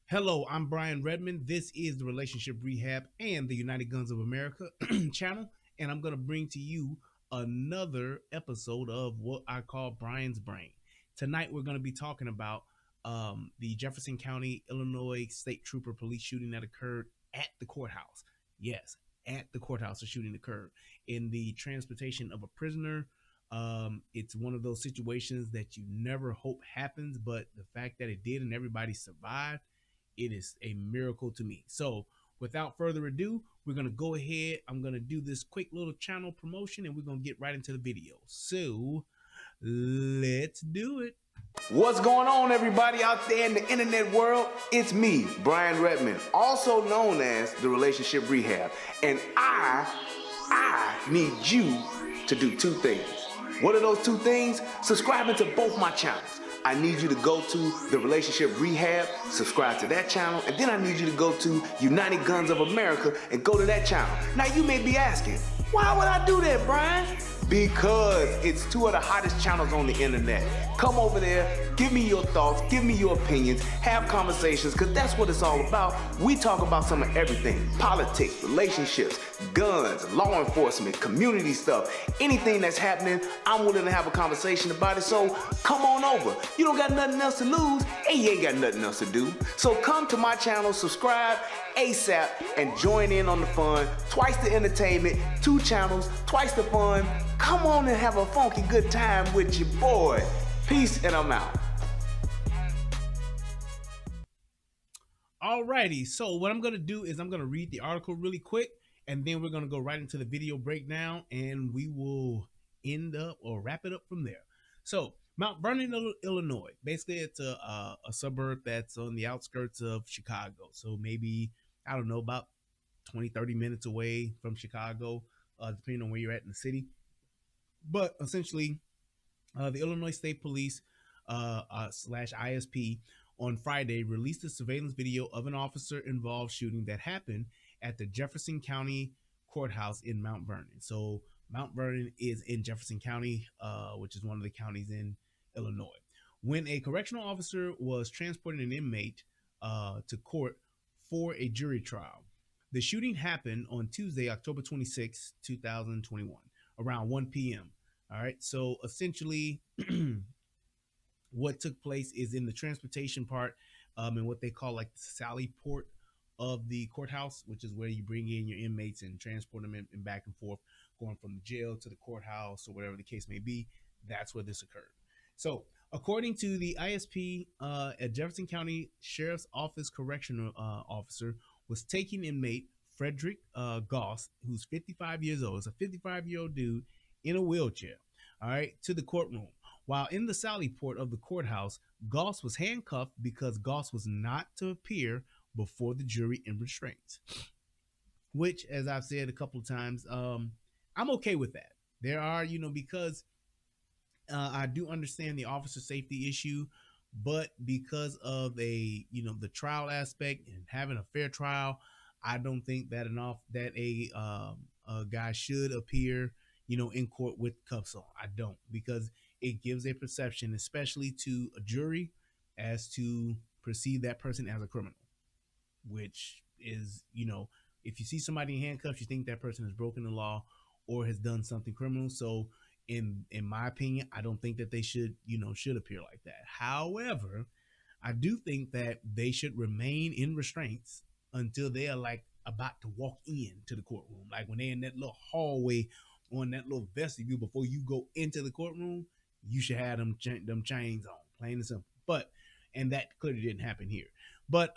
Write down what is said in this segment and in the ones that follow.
Hello, I'm Brian Redmond. This is the Relationship Rehab and the United Guns of America channel, and I'm going to bring to you another episode of what I call Brian's Brain. Tonight, we're going to be talking about the Jefferson County, Illinois State Trooper police shooting that occurred at the courthouse. Yes, at the courthouse, a shooting occurred in the transportation of a prisoner. It's one of those situations that you never hope happens, but the fact that it did and everybody survived, it is a miracle to me. So without further ado, we're going to go ahead. I'm going to do this quick little channel promotion and we're going to get right into the video. So let's do it. What's going on, everybody out there in the internet world? It's me, Brian Redmond, also known as the Relationship Rehab, and I need you to do two things. What are those two things? Subscribing to both my channels. I need you to go to the Relationship Rehab, subscribe to that channel, and then I need you to go to United Guns of America and go to that channel. Now you may be asking, why would I do that, Brian? Because it's two of the hottest channels on the internet. Come over there, give me your thoughts, give me your opinions, have conversations, because that's what it's all about. We talk about some of everything: politics, relationships, guns, law enforcement, community stuff. Anything that's happening, I'm willing to have a conversation about it. So come on over. You don't got nothing else to lose, and you ain't got nothing else to do. So come to my channel, subscribe ASAP, and join in on the fun. Twice the entertainment, two channels, twice the fun. Come on and have a funky good time with your boy. Peace, and I'm out. Alrighty, so what I'm going to do is I'm going to read the article really quick, and then we're going to go right into the video breakdown, and we will end up or wrap it up from there. So Mount Vernon, Illinois, basically it's a suburb that's on the outskirts of Chicago. So maybe, I don't know, about 20-30 minutes away from Chicago, depending on where you're at in the city. But essentially, the Illinois State Police slash ISP on Friday released a surveillance video of an officer-involved shooting that happened at the Jefferson County Courthouse in Mount Vernon. So Mount Vernon is in Jefferson County, which is one of the counties in Illinois. When a correctional officer was transporting an inmate to court for a jury trial. The shooting happened on Tuesday, October 26, 2021, around 1 p.m. All right, so essentially what took place is in the transportation part, and what they call like the Sally port of the courthouse, which is where you bring in your inmates and transport them in back and forth, going from the jail to the courthouse or whatever the case may be. That's where this occurred. So according to the ISP, a Jefferson County Sheriff's Office correctional officer was taking inmate Frederick Goss, who's 55 years old. It's a 55-year-old dude in a wheelchair, all right, to the courtroom. While in the Sally port of the courthouse, Goss was handcuffed because Goss was not to appear before the jury in restraints, which, as I've said a couple of times, I'm okay with that. There are, because I do understand the officer safety issue, but because of the trial aspect and having a fair trial, I don't think that a guy should appear, in court with cuffs on. I don't, because it gives a perception, especially to a jury, as to perceive that person as a criminal, which is, if you see somebody in handcuffs, you think that person has broken the law or has done something criminal. So in my opinion, I don't think that they should appear like that. However, I do think that they should remain in restraints until they are like about to walk into the courtroom. Like when they're in that little hallway on that little vestibule before you go into the courtroom, you should have them chains on, plain and simple. And that clearly didn't happen here. But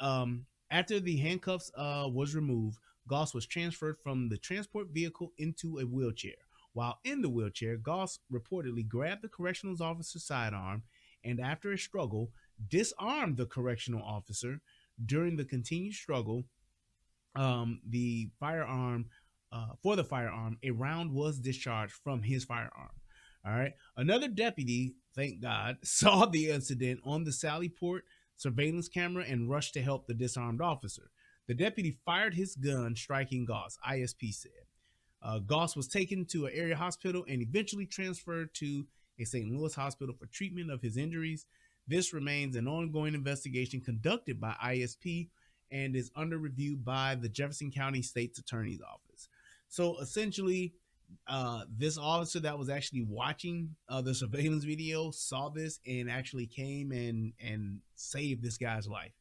after the handcuffs was removed, Goss was transferred from the transport vehicle into a wheelchair. While in the wheelchair, Goss reportedly grabbed the correctional officer's sidearm and, after a struggle, disarmed the correctional officer. During the continued struggle, the firearm, a round was discharged from his firearm. All right. Another deputy, thank God, saw the incident on the Sally Port surveillance camera and rushed to help the disarmed officer. The deputy fired his gun, striking Goss, ISP said. Goss was taken to an area hospital and eventually transferred to a St. Louis hospital for treatment of his injuries. This remains an ongoing investigation conducted by ISP and is under review by the Jefferson County State's Attorney's Office. So essentially, this officer that was actually watching the surveillance video saw this and actually came and saved this guy's life.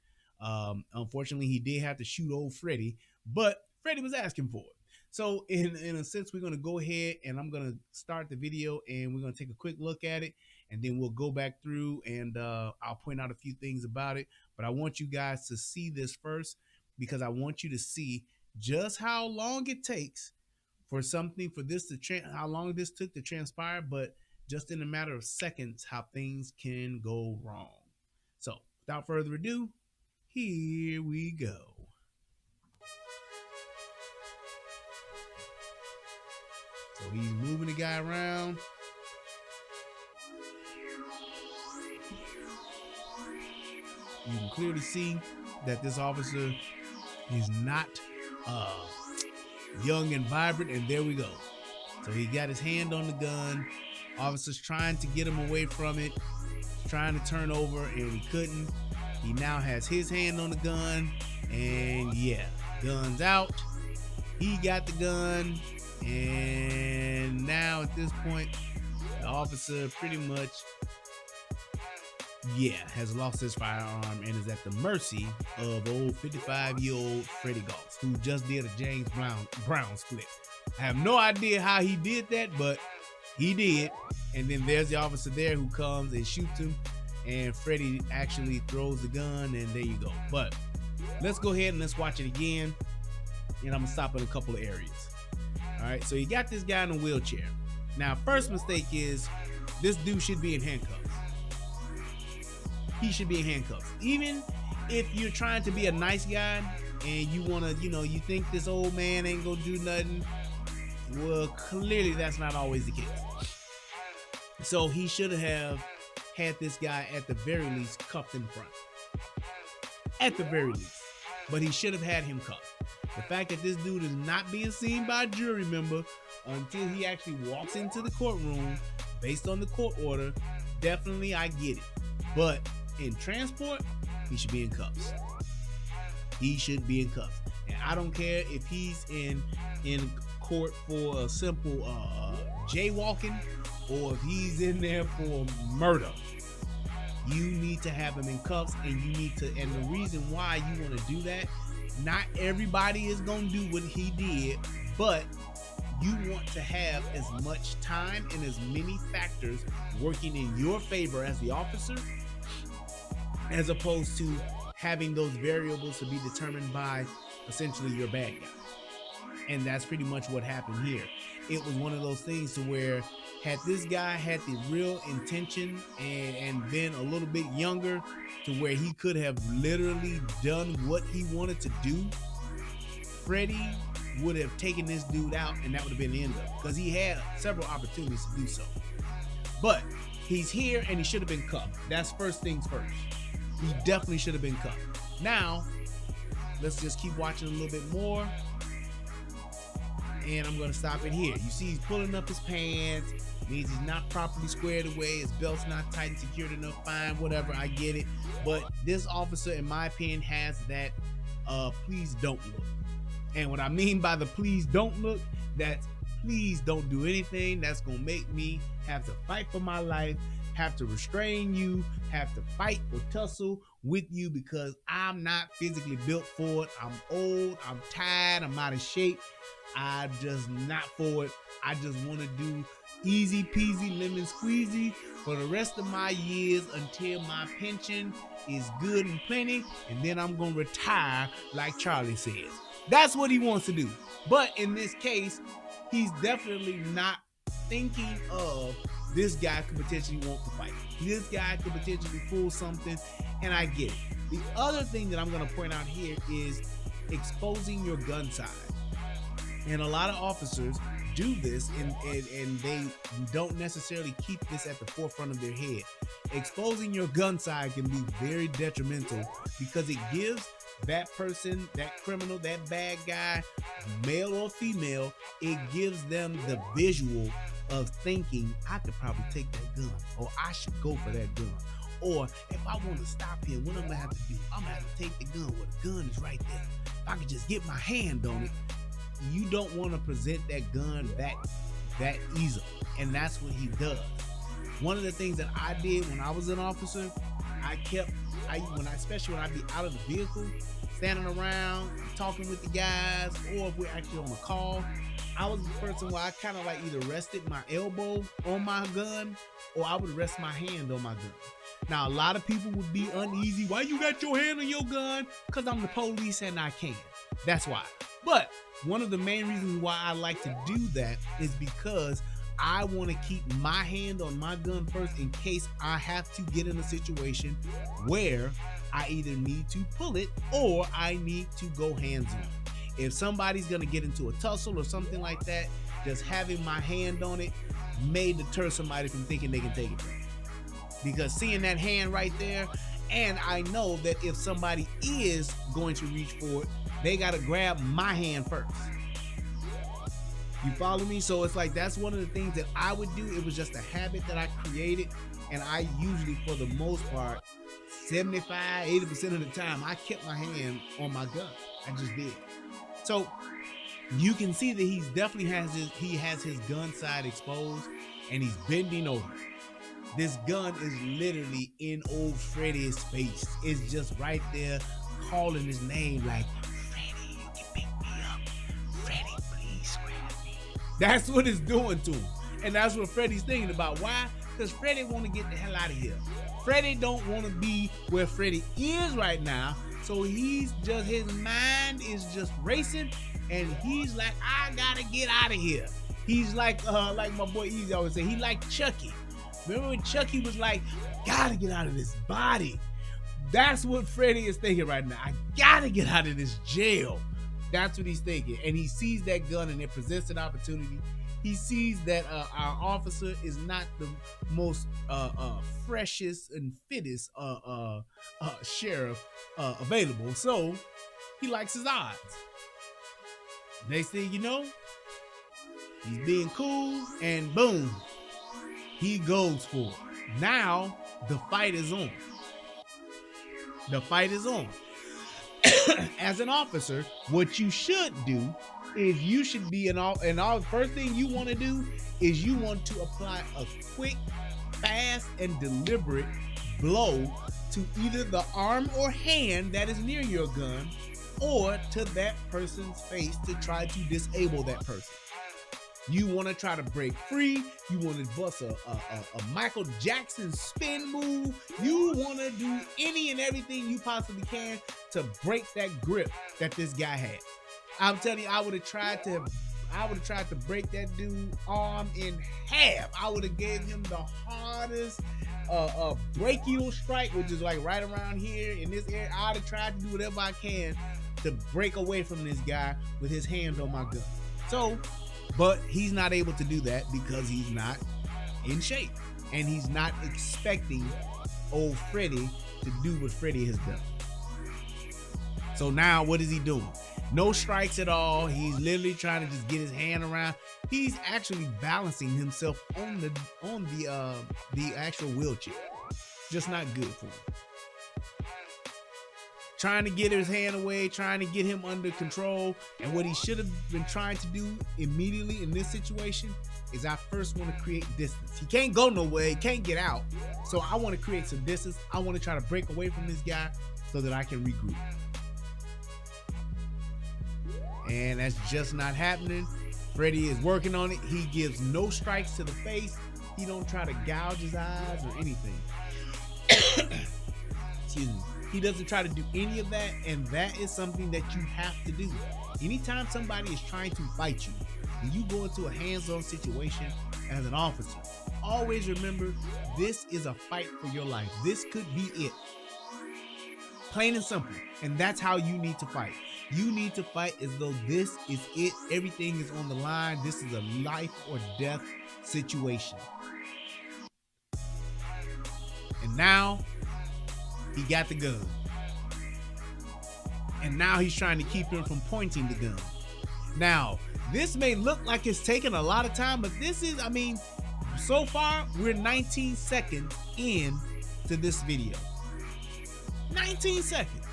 Unfortunately, he did have to shoot old Freddie, but Freddie was asking for it. So in a sense, we're going to go ahead and I'm going to start the video and we're going to take a quick look at it, and then we'll go back through and I'll point out a few things about it. But I want you guys to see this first because I want you to see just how long it takes for something, for this to how long this took to transpire, but just in a matter of seconds, how things can go wrong. So without further ado, here we go. So he's moving the guy around. You can clearly see that this officer is not young and vibrant, and there we go. So he got his hand on the gun. Officer's trying to get him away from it, trying to turn over, and he couldn't. He now has his hand on the gun, and yeah, gun's out. He got the gun, and now at this point, the officer pretty much, has lost his firearm and is at the mercy of old 55-year-old Freddie Goss, who just did a James Brown split. I have no idea how he did that, but he did. And then there's the officer there who comes and shoots him, and Freddie actually throws the gun, and there you go. But let's go ahead and let's watch it again, and I'm gonna stop in a couple of areas. All right, so you got this guy in a wheelchair. Now, first mistake is this dude should be in handcuffs. He should be in handcuffs. Even if you're trying to be a nice guy and you want to, you think this old man ain't gonna do nothing, well, clearly that's not always the case. So he should have had this guy at the very least cuffed in front. At the very least. But he should have had him cuffed. The fact that this dude is not being seen by a jury member until he actually walks into the courtroom based on the court order, definitely I get it. But in transport, he should be in cuffs. He should be in cuffs. And I don't care if he's in court for a simple jaywalking or if he's in there for murder. You need to have him in cuffs, and you need to, and the reason why you want to do that, not everybody is going to do what he did, but you want to have as much time and as many factors working in your favor as the officer, as opposed to having those variables to be determined by essentially your bad guy. And that's pretty much what happened here. It was one of those things to where had this guy had the real intention and been a little bit younger to where he could have literally done what he wanted to do, Freddie would have taken this dude out, and that would have been the end of it, because he had several opportunities to do so. But he's here and he should have been cuffed. That's first things first. He definitely should have been cuffed. Now, let's just keep watching a little bit more. And I'm going to stop it here. You see he's pulling up his pants. Means he's not properly squared away. His belt's not tight and secured enough. Fine, whatever, I get it. But this officer, in my opinion, has that please don't look. And what I mean by the please don't look, that's please don't do anything that's going to make me have to fight for my life, have to restrain you, have to fight or tussle with you because I'm not physically built for it. I'm old, I'm tired, I'm out of shape. I'm just not for it. I just want to do easy peasy lemon squeezy for the rest of my years until my pension is good and plenty, and then I'm going to retire like Charlie says. That's what he wants to do. But in this case, he's definitely not thinking of this guy could potentially want to fight. This guy could potentially pull something, and I get it. The other thing that I'm going to point out here is exposing your gun side. And a lot of officers do this and they don't necessarily keep this at the forefront of their head. Exposing your gun side can be very detrimental because it gives that person, that criminal, that bad guy, male or female, it gives them the visual of thinking, I could probably take that gun, or I should go for that gun, Or if I want to stop him, what I'm gonna have to do? I'm gonna have to take the gun where the gun is right there. If I could just get my hand on it, you don't want to present that gun that easily. And that's what he does. One of the things that I did when I was an officer, especially when I be out of the vehicle, standing around, talking with the guys, or if we're actually on a call, I was the person where I kind of like either rested my elbow on my gun or I would rest my hand on my gun. Now, a lot of people would be uneasy. Why you got your hand on your gun? Because I'm the police and I can. That's why. But one of the main reasons why I like to do that is because I want to keep my hand on my gun first in case I have to get in a situation where I either need to pull it or I need to go hands-on. If somebody's going to get into a tussle or something like that, just having my hand on it may deter somebody from thinking they can take it from me. Because seeing that hand right there, and I know that if somebody is going to reach for it, they got to grab my hand first. You follow me? So it's like that's one of the things that I would do. It was just a habit that I created, and I usually, for the most part, 75-80% of the time, I kept my hand on my gun. I just did. So you can see that he definitely has his gun side exposed, and he's bending over. This gun is literally in old Freddy's face. It's just right there calling his name like, Freddy, you can pick me up. Freddy, please grab me. That's what it's doing to him. And that's what Freddy's thinking about. Why? Because Freddy want to get the hell out of here. Freddy don't want to be where Freddy is right now. So his mind is just racing, and he's like, I gotta get out of here. He's like my boy Easy always say, he like Chucky. Remember when Chucky was like, gotta get out of this body? That's what Freddy is thinking right now. I gotta get out of this jail. That's what he's thinking. And he sees that gun and it presents an opportunity. He sees that our officer is not the most freshest and fittest sheriff available. So he likes his odds. Next thing you know, he's being cool, and boom, he goes for it. Now the fight is on. The fight is on. As an officer, what you should do is you should be first thing you want to do is you want to apply a quick, fast, and deliberate blow to either the arm or hand that is near your gun or to that person's face to try to disable that person. You want to try to break free. You want to bust a Michael Jackson spin move. You want to do any and everything you possibly can to break that grip that this guy has. I'm telling you, I would have tried to break that dude's arm in half. I would have gave him the hardest brachial strike, which is like right around here in this area. I would have tried to do whatever I can to break away from this guy with his hand on my gun. But he's not able to do that because he's not in shape. And he's not expecting old Freddy to do what Freddy has done. So now what is he doing? No strikes at all. He's literally trying to just get his hand around. He's actually balancing himself on the actual wheelchair. Just not good for him. Trying to get his hand away, trying to get him under control. And what he should have been trying to do immediately in this situation is I first want to create distance. He can't go nowhere, he can't get out. So I want to create some distance. I want to try to break away from this guy so that I can regroup. And that's just not happening. Freddy is working on it. He gives no strikes to the face. He don't try to gouge his eyes or anything. Excuse me. He doesn't try to do any of that, and that is something that you have to do. Anytime somebody is trying to fight you, when you go into a hands-on situation as an officer, always remember this is a fight for your life. This could be it. Plain and simple. And that's how you need to fight. You need to fight as though this is it. Everything is on the line. This is a life or death situation. And now he got the gun. And now he's trying to keep him from pointing the gun. Now, this may look like it's taking a lot of time, but this is, so far we're 19 seconds in to this video. 19 seconds.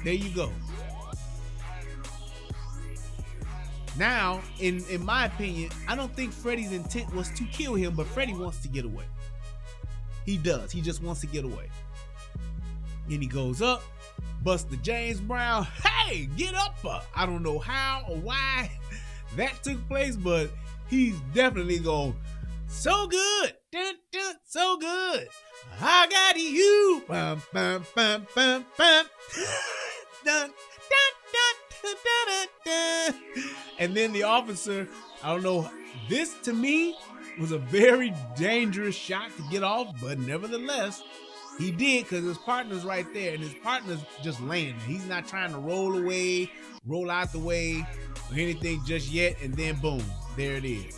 There you go. Now, in my opinion, I don't think Freddy's intent was to kill him, but Freddy wants to get away. He does. He just wants to get away. And he goes up, busts the James Brown. Hey, get up! I don't know how or why that took place, but he's definitely going, so good, dun, dun, so good. I got you. Bum, bum, bum, bum, bum. Dun, dun, dun, dun, dun, dun. And then the officer, I don't know, this to me was a very dangerous shot to get off, but nevertheless, he did, because his partner's right there, and his partner's just laying there. He's not trying to roll away, roll out the way, or anything just yet, and then boom, there it is.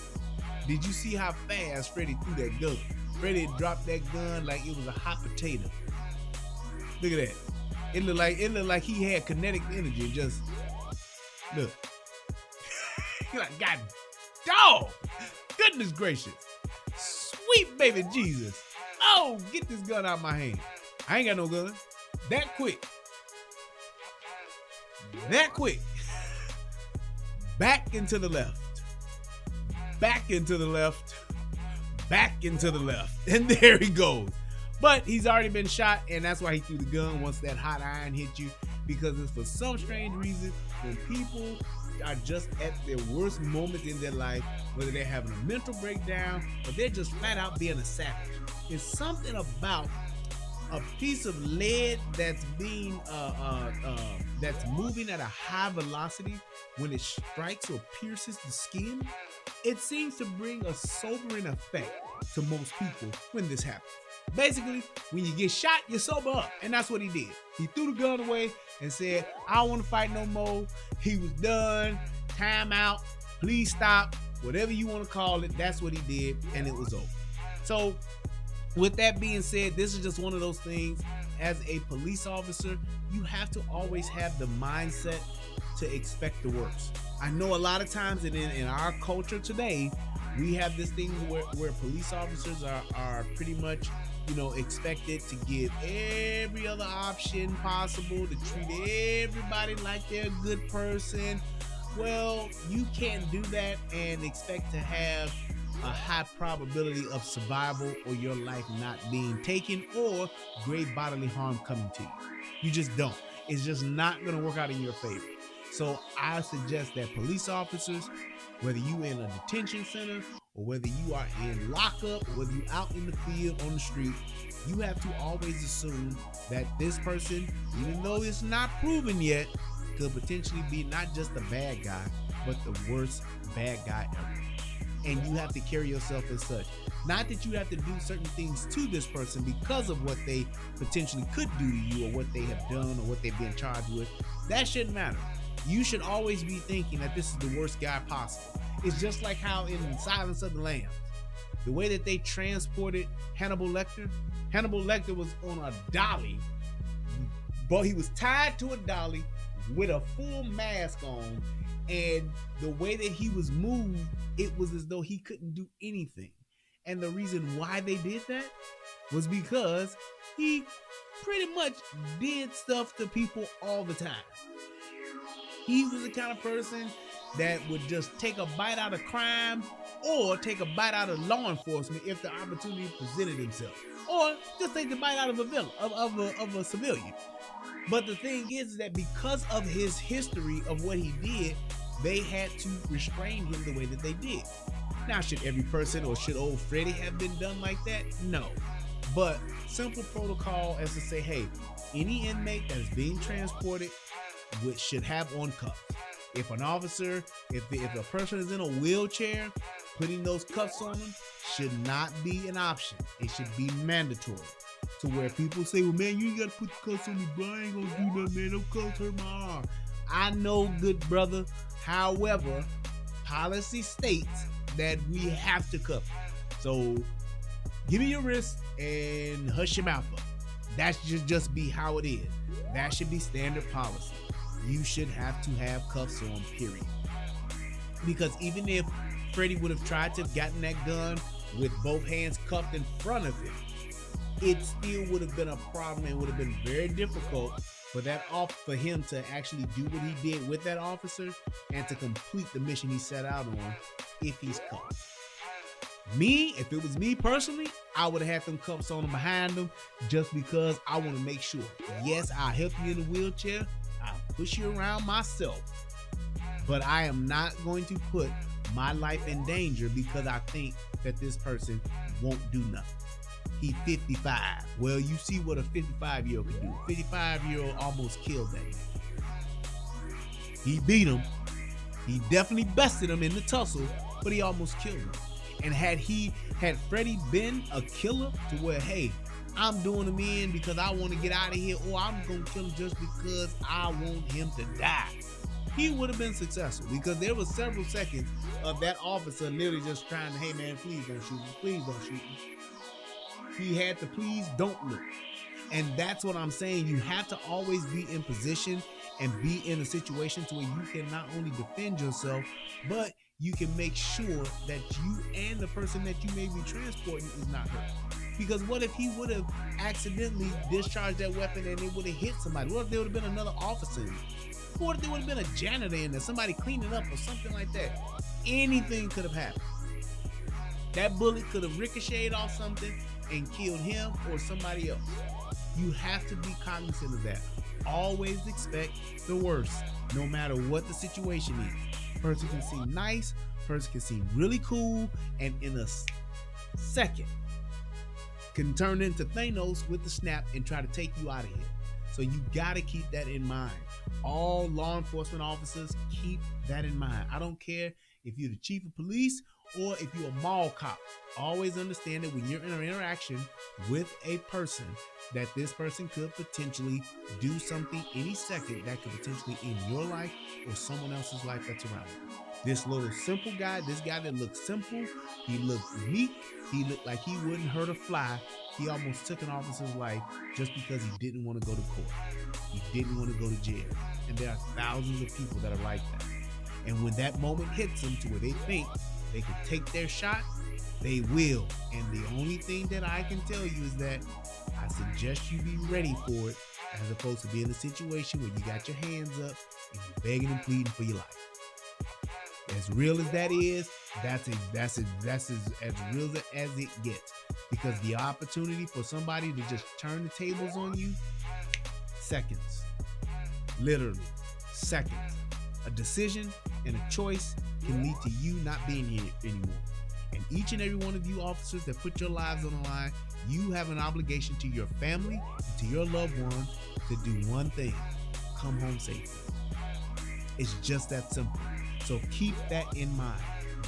Did you see how fast Freddy threw that gun? Freddy dropped that gun like it was a hot potato. Look at that. It looked like he had kinetic energy. Just look. You're like, God, dog. Goodness gracious. Sweet baby Jesus. Oh, get this gun out of my hand. I ain't got no gun. That quick. That quick. Back into the left. Back into the left. Back into the left. And there he goes. But he's already been shot, and that's why he threw the gun once that hot iron hit you. Because it's for some strange reason, when people are just at their worst moments in their life, whether they're having a mental breakdown or they're just flat out being a savage, it's something about a piece of lead that's being that's moving at a high velocity. When it strikes or pierces the skin, it seems to bring a sobering effect to most people when this happens. Basically, when you get shot, you sober up, and that's what he did. He threw the gun away and said, I don't want to fight no more. He was done. Time out. Please stop. Whatever you want to call it, that's what he did, and it was over. So, with that being said, this is just one of those things. As a police officer, you have to always have the mindset to expect the worst. I know a lot of times in our culture today, we have this thing where police officers are pretty much, expected to give every other option possible, to treat everybody like they're a good person. Well, you can't do that and expect to have a high probability of survival or your life not being taken or grave bodily harm coming to you. You just don't. It's just not going to work out in your favor. So I suggest that police officers, whether you in a detention center or whether you are in lockup or whether you out in the field on the street, you have to always assume that this person, even though it's not proven yet, could potentially be not just a bad guy, but the worst bad guy ever. And you have to carry yourself as such. Not that you have to do certain things to this person because of what they potentially could do to you or what they have done or what they've been charged with. That shouldn't matter. You should always be thinking that this is the worst guy possible. It's just like how in Silence of the Lambs, the way that they transported Hannibal Lecter. Hannibal Lecter was on a dolly, but he was tied to a dolly with a full mask on, and the way that he was moved, it was as though he couldn't do anything. And the reason why they did that was because he pretty much did stuff to people all the time. He was the kind of person that would just take a bite out of crime or take a bite out of law enforcement if the opportunity presented himself, or just take the bite out of a villain, of a civilian. But the thing is that because of his history of what he did, they had to restrain him the way that they did. Now, should every person or should old Freddy have been done like that? No. But simple protocol as to say, hey, any inmate that is being transported should have on cuffs. If an officer, if a person is in a wheelchair, putting those cuffs on them should not be an option. It should be mandatory. To where people say, well, man, you ain't got to put the cuffs on me, bro. I ain't gonna do nothing, man. Them cuffs hurt my arm. I know, good brother. However, policy states that we have to cuff you. So give me your wrist and hush your mouth up. That should just be how it is. That should be standard policy. You should have to have cuffs on, period. Because even if Freddy would have tried to have gotten that gun with both hands cuffed in front of him, it still would have been a problem and would have been very difficult for him to actually do what he did with that officer and to complete the mission he set out on if he's caught. Me, if it was me personally, I would have had them cuffs on him behind him just because I want to make sure. Yes, I'll help you in the wheelchair. I'll push you around myself. But I am not going to put my life in danger because I think that this person won't do nothing. He's 55. Well, you see what a 55-year-old can do. 55-year-old almost killed that man. He beat him. He definitely bested him in the tussle, but he almost killed him. And had Freddie been a killer to where, hey, I'm doing him in because I want to get out of here, or I'm going to kill him just because I want him to die, he would have been successful because there were several seconds of that officer literally just trying to, hey man, please don't shoot me. Please don't shoot me. He had to please don't look. And that's what I'm saying. You have to always be in position and be in a situation to where you can not only defend yourself, but you can make sure that you and the person that you may be transporting is not hurt. Because what if he would have accidentally discharged that weapon and it would have hit somebody? What if there would have been another officer in there? What if there would have been a janitor in there, somebody cleaning up or something like that? Anything could have happened. That bullet could have ricocheted off something and killed him or somebody else. You have to be cognizant of that. Always expect the worst, no matter what the situation is. Person can seem nice, person can seem really cool, and in a second can turn into Thanos with the snap and try to take you out of here. So you gotta keep that in mind. All law enforcement officers, keep that in mind. I don't care if you're the chief of police or if you're a mall cop. Always understand that when you're in an interaction with a person, that this person could potentially do something any second that could potentially end your life or someone else's life that's around you. This little simple guy, this guy that looked simple, he looked meek, he looked like he wouldn't hurt a fly. He almost took an officer's life just because he didn't want to go to court. He didn't want to go to jail. And there are thousands of people that are like that. And when that moment hits them to where they think they can take their shot, they will. And the only thing that I can tell you is that I suggest you be ready for it, as opposed to be in a situation where you got your hands up and you're begging and pleading for your life. As real as that is, that's as real as it gets. Because the opportunity for somebody to just turn the tables on you, seconds. Literally, seconds. A decision and a choice can lead to you not being here anymore. And each and every one of you officers that put your lives on the line, you have an obligation to your family and to your loved ones to do one thing: come home safely. It's just that simple. So keep that in mind.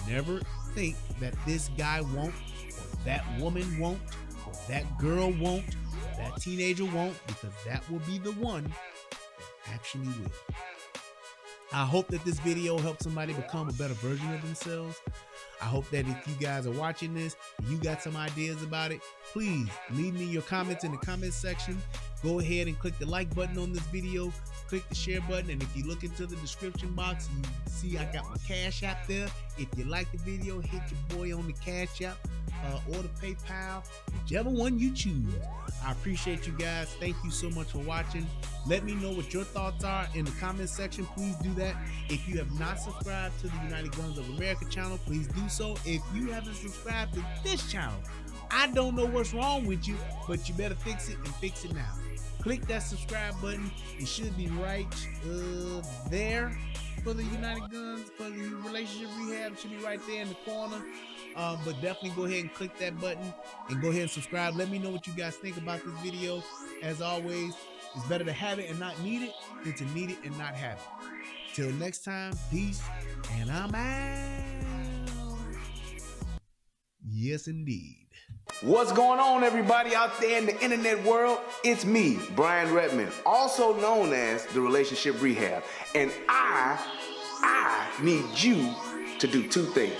Never think that this guy won't, or that woman won't, or that girl won't, or that teenager won't, because that will be the one that actually will. I hope that this video helped somebody become a better version of themselves. I hope that if you guys are watching this and you got some ideas about it, please leave me your comments in the comment section. Go ahead and click the like button on this video, click the share button, and if you look into the description box, you see I got my Cash App there. If you like the video, hit your boy on the Cash App or the PayPal, whichever one you choose. I appreciate you guys. Thank you so much for watching. Let me know what your thoughts are in the comment section. Please do that. If you have not subscribed to the United Guns of America channel, please do so. If you haven't subscribed to this channel, I don't know what's wrong with you, but you better fix it and fix it now. Click that subscribe button. It should be right there for the United Guns, for the relationship rehab. It should be right there in the corner. But definitely go ahead and click that button and go ahead and subscribe. Let me know what you guys think about this video. As always, it's better to have it and not need it than to need it and not have it. Till next time, peace, and I'm out. Yes, indeed. What's going on, everybody out there in the internet world? It's me, Brian Redmond, also known as the Relationship Rehab. And I need you to do two things.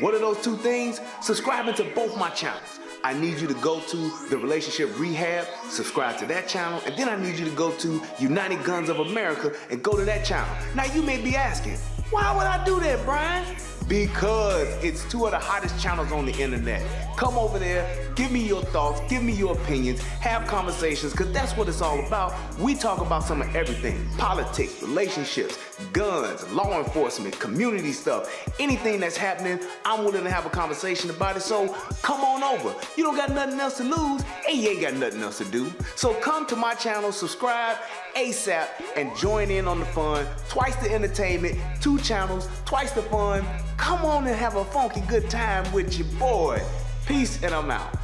What are those two things? Subscribing to both my channels. I need you to go to the Relationship Rehab, subscribe to that channel, and then I need you to go to United Guns of America and go to that channel. Now you may be asking, why would I do that, Brian? Because it's two of the hottest channels on the internet. Come over there, give me your thoughts, give me your opinions, have conversations, because that's what it's all about. We talk about some of everything: politics, relationships, guns, law enforcement, community stuff. Anything that's happening, I'm willing to have a conversation about it. So come on over. You don't got nothing else to lose, and you ain't got nothing else to do. So come to my channel, subscribe ASAP, and join in on the fun. Twice the entertainment, 2 channels, twice the fun. Come on and have a funky good time with your boy. Peace, and I'm out.